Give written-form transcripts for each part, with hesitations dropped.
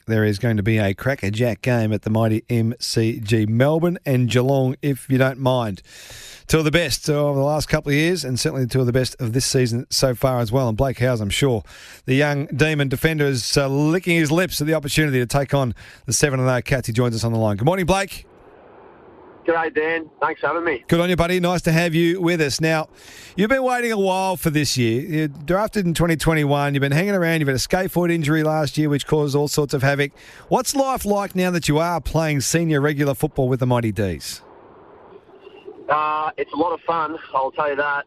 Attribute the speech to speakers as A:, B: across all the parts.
A: there is going to be a crackerjack game at the mighty MCG. Melbourne and Geelong, if you don't mind. Two of the best of the last couple of years, and certainly two of the best of this season so far as well. And Blake Howes, I'm sure, the young Demon defender, is licking his lips at the opportunity to take on the 7-0 Cats. He joins us on the line. Good morning, Blake.
B: G'day, Dan. Thanks for having me.
A: Good on you, buddy. Nice to have you with us. Now, you've been waiting a while for this year. You're drafted in 2021. You've been hanging around. You've had a skateboard injury last year, which caused all sorts of havoc. What's life like now that you are playing senior regular football with the Mighty D's?
B: It's a lot of fun, I'll tell you that.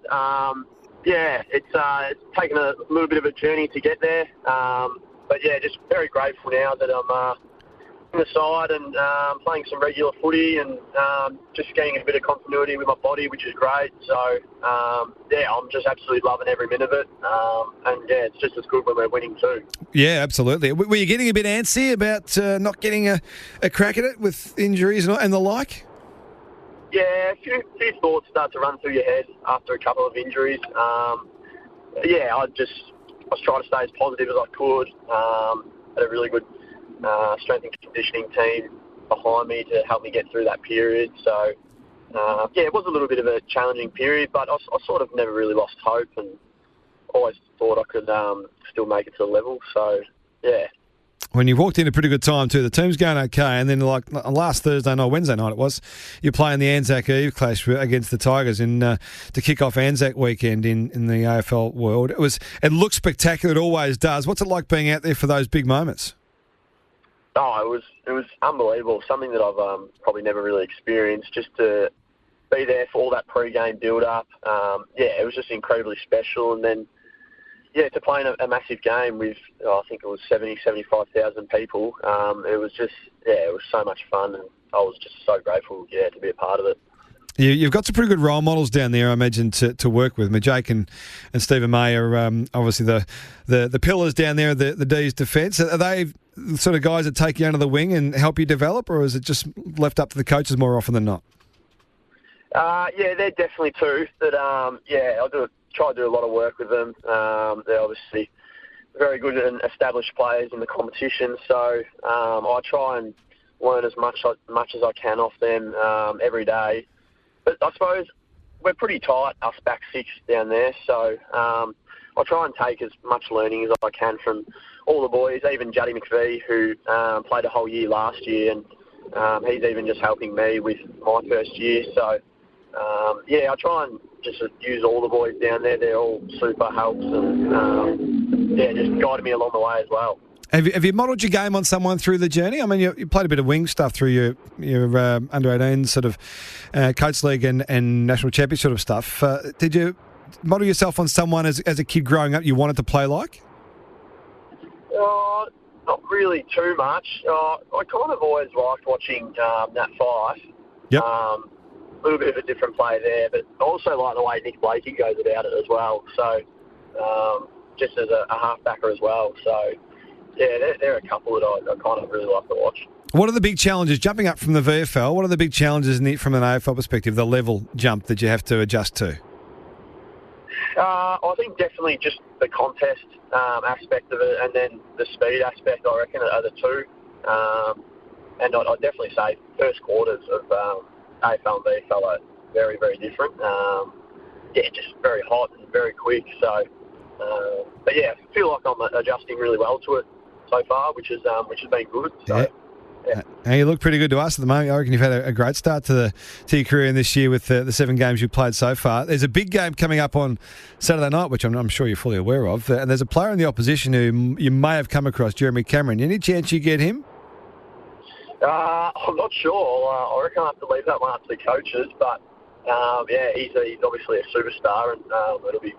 B: It's taken a little bit of a journey to get there. But just very grateful now that I'm on the side and playing some regular footy and just getting a bit of continuity with my body, which is great. So, I'm just absolutely loving every minute of it. It's just as good when we're winning too. Yeah,
A: absolutely. Were you getting a bit antsy about not getting a crack at it with injuries and the like?
B: Yeah, a few thoughts start to run through your head after a couple of injuries. I was trying to stay as positive as I could. Had a really good strength and conditioning team behind me to help me get through that period. So, it was a little bit of a challenging period, but I sort of never really lost hope and always thought I could still make it to the level. So, yeah.
A: When you walked in a pretty good time too, the team's going okay, and then like last Wednesday night it was, you're playing the Anzac Eve clash against the Tigers to kick off Anzac weekend in the AFL world. It looks spectacular, it always does. What's it like being out there for those big moments?
B: Oh, it was unbelievable. Something that I've probably never really experienced. Just to be there for all that pre-game build-up, it was just incredibly special. And then, to play in a massive game with, I think it was 75,000 people. It was just, it was so much fun, and I was just so grateful, to be a part of it.
A: You've got some pretty good role models down there, I imagine, to work with. Jake and Stephen May are obviously the pillars down there, the D's defence. Are they the sort of guys that take you under the wing and help you develop, or is it just left up to the coaches more often than not?
B: They're definitely two. That I try to do a lot of work with them. They're obviously very good and established players in the competition, so I try and learn as much as I can off them every day. But I suppose we're pretty tight, us back six down there, so I try and take as much learning as I can from all the boys, even Juddy McVee, who played a whole year last year, and he's even just helping me with my first year. So, I try and just use all the boys down there. They're all super helps and, just guiding me along the way as well.
A: Have you modelled your game on someone through the journey? I mean, you played a bit of wing stuff through your under-18 sort of Coates League and National Championship sort of stuff. Did you model yourself on someone as a kid growing up you wanted to play like?
B: Not really too much. I kind of always liked watching Nat Fyfe.
A: Yep.
B: A little bit of a different play there, but I also like the way Nick Blakey goes about it as well. So, just as a halfbacker as well. So, there are a couple that I kind of really like to watch.
A: What are the big challenges, jumping up from the VFL, what are the big challenges from an AFL perspective, the level jump that you have to adjust to?
B: I think definitely just the contest aspect of it, and then the speed aspect, I reckon, are the two. And I'd definitely say first quarters of AFL and VFL are very, very different. Just very hot and very quick. So, I feel like I'm adjusting really well to it so far, which has been good. So, yeah.
A: And you look pretty good to us at the moment. I reckon you've had a great start to your career in this year with the 7 games you've played so far. There's a big game coming up on Saturday night, which I'm sure you're fully aware of. And there's a player in the opposition who you may have come across, Jeremy Cameron. Any chance you get him?
B: I'm not sure. I reckon I have to leave that one up to the coaches. But, he's obviously a superstar, and it'll be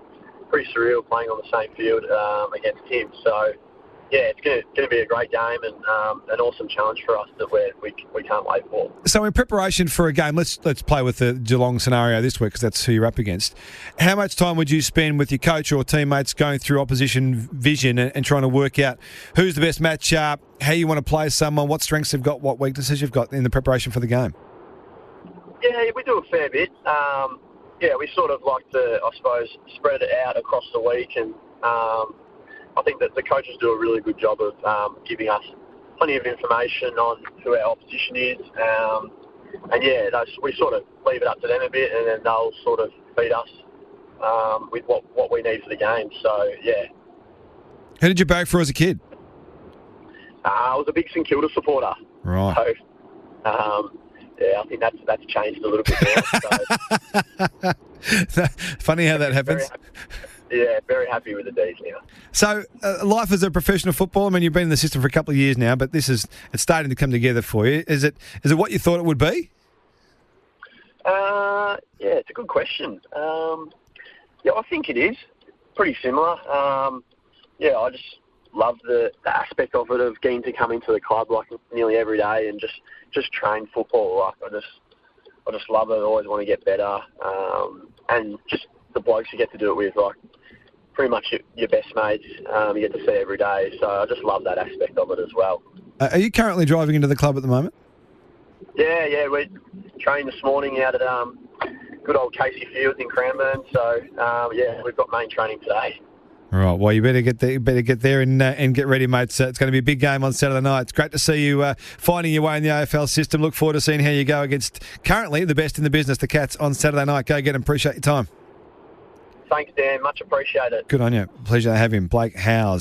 B: pretty surreal playing on the same field against him. So, it's going to be a great game and an awesome challenge for us that we can't wait for.
A: So in preparation for a game, let's play with the Geelong scenario this week because that's who you're up against. How much time would you spend with your coach or teammates going through opposition vision and trying to work out who's the best matchup, how you want to play someone, what strengths they've got, what weaknesses you've got in the preparation for the game?
B: Yeah, we do a fair bit. We sort of like to, I suppose, spread it out across the week, and I think that the coaches do a really good job of giving us plenty of information on who our opposition is. And yeah, we sort of leave it up to them a bit, and then they'll sort of feed us with what we need for the game. So yeah.
A: Who did you barrack for as a kid?
B: I was a big St Kilda supporter.
A: Right.
B: So, yeah, I think that's changed a little bit now. So.
A: Funny how that happens.
B: Very happy with the D's now.
A: So, life as a professional footballer, I mean, you've been in the system for a couple of years now, but it's starting to come together for you. Is it what you thought it would be?
B: Yeah, it's a good question. Yeah, I think it is. Pretty similar. Yeah, I just love the aspect of it, of getting to come into the club like nearly every day and just train football. Like I just love it. I always want to get better. And just the blokes you get to do it with, like pretty much your best mates, you get to see every day. So I just love that aspect of it as well.
A: Are you currently driving into the club at the moment?
B: Yeah, we trained this morning out at good old Casey Fields in Cranbourne. So yeah, we've got main training today.
A: All right. Well, you better get there and get ready, mate. So it's going to be a big game on Saturday night. It's great to see you finding your way in the AFL system. Look forward to seeing how you go against currently the best in the business, the Cats, on Saturday night. Go get them. Appreciate your time.
B: Thanks, Dan. Much appreciated.
A: Good on you. Pleasure to have him. Blake Howes.